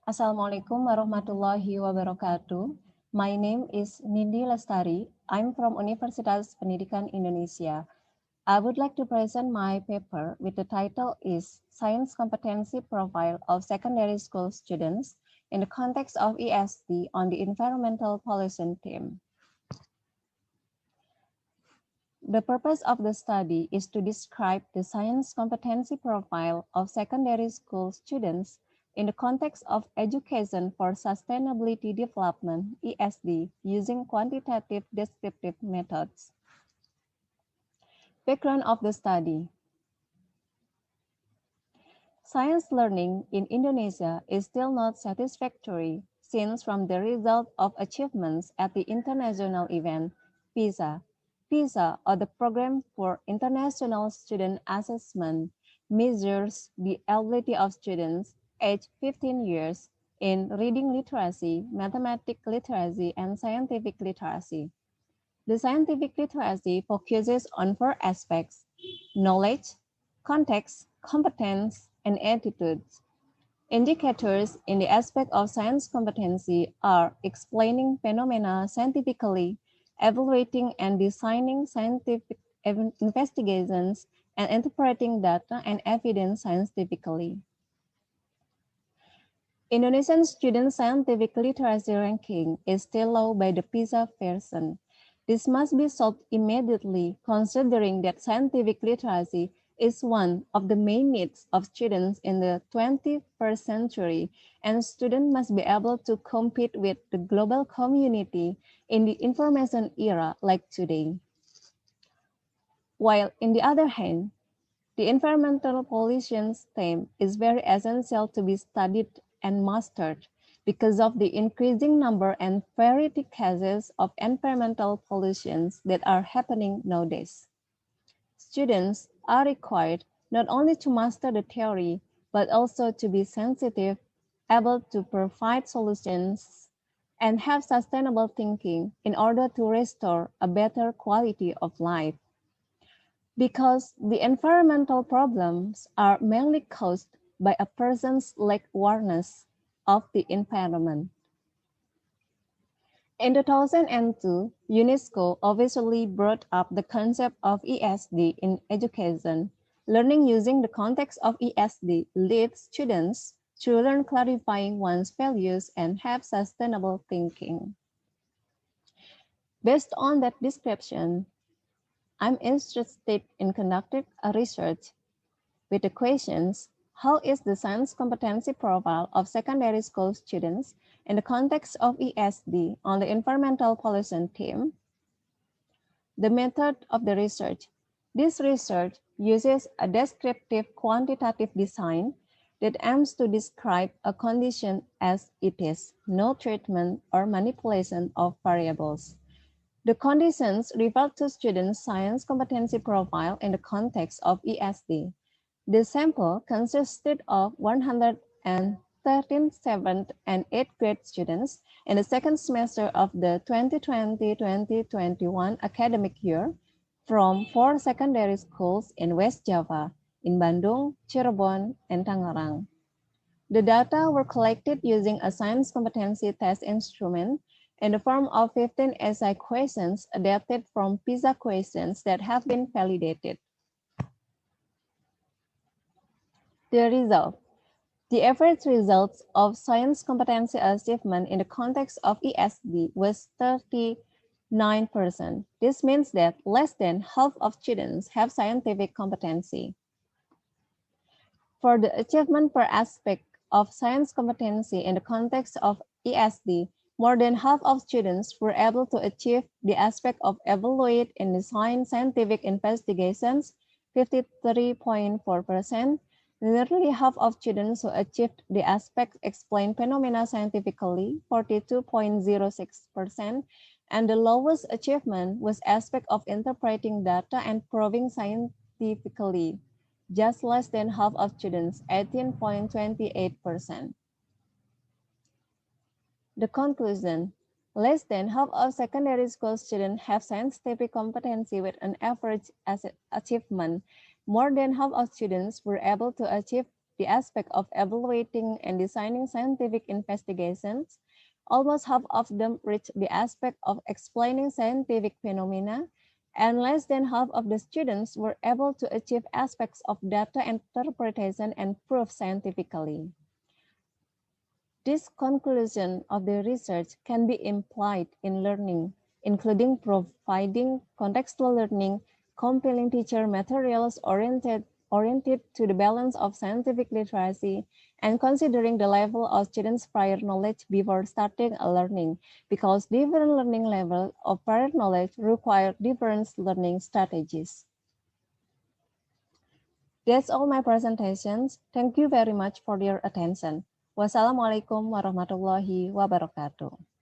Assalamualaikum warahmatullahi wabarakatuh. My name is Nindi Lestari. I'm from Universitas Pendidikan Indonesia. I would like to present my paper with the title is Science Competency Profile of Secondary School Students in the context of ESD on the Environmental Pollution theme. The purpose of the study is to describe the science competency profile of secondary school students in the context of education for sustainability development, ESD, using quantitative descriptive methods. Background of the study. Science learning in Indonesia is still not satisfactory since from the result of achievements at the international event, PISA, or the Program for International Student Assessment, measures the ability of students aged 15 years in reading literacy, mathematics literacy, and scientific literacy. The scientific literacy focuses on four aspects: knowledge, context, competence, and attitudes. Indicators in the aspect of science competency are explaining phenomena scientifically, evaluating and designing scientific investigations, and interpreting data and evidence scientifically. Indonesian student scientific literacy ranking is still low by the PISA version. This must be solved immediately, considering that scientific literacy is one of the main needs of students in the 21st century, and students must be able to compete with the global community in the information era like today. While, on the other hand, the environmental pollution theme is very essential to be studied and mastered because of the increasing number and variety cases of environmental pollutions that are happening nowadays. Students are required not only to master the theory, but also to be sensitive, able to provide solutions, and have sustainable thinking in order to restore a better quality of life. Because the environmental problems are mainly caused by a person's lack awareness of the environment. In 2002, UNESCO officially brought up the concept of ESD in education. Learning using the context of ESD leads students to learn clarifying one's values and have sustainable thinking. Based on that description, I'm interested in conducting a research with the questions: how is the science competency profile of secondary school students in the context of ESD on the environmental pollution theme? The method of the research. This research uses a descriptive quantitative design that aims to describe a condition as it is, no treatment or manipulation of variables. The conditions refer to students' science competency profile in the context of ESD. The sample consisted of 113 7th and 8th grade students in the second semester of the 2020-2021 academic year from 4 secondary schools in West Java, in Bandung, Cirebon, and Tangerang. The data were collected using a science competency test instrument in the form of 15 essay questions adapted from PISA questions that have been validated. The result. The average results of science competency achievement in the context of ESD was 39%. This means that less than half of students have scientific competency. For the achievement per aspect of science competency in the context of ESD, more than half of students were able to achieve the aspect of evaluate and design scientific investigations, 53.4%. Nearly half of students who achieved the aspect explain phenomena scientifically, 42.06%, and the lowest achievement was aspect of interpreting data and proving scientifically, just less than half of students, 18.28%. The conclusion: less than half of secondary school students have scientific competency with an average achievement. More than half of students were able to achieve the aspect of evaluating and designing scientific investigations, almost half of them reached the aspect of explaining scientific phenomena, and less than half of the students were able to achieve aspects of data interpretation and proof scientifically. This conclusion of the research can be implied in learning, including providing contextual learning, compiling teacher materials oriented to the balance of scientific literacy, and considering the level of students' prior knowledge before starting a learning, because different learning levels of prior knowledge require different learning strategies. That's all my presentations. Thank you very much for your attention. Wassalamualaikum warahmatullahi wabarakatuh.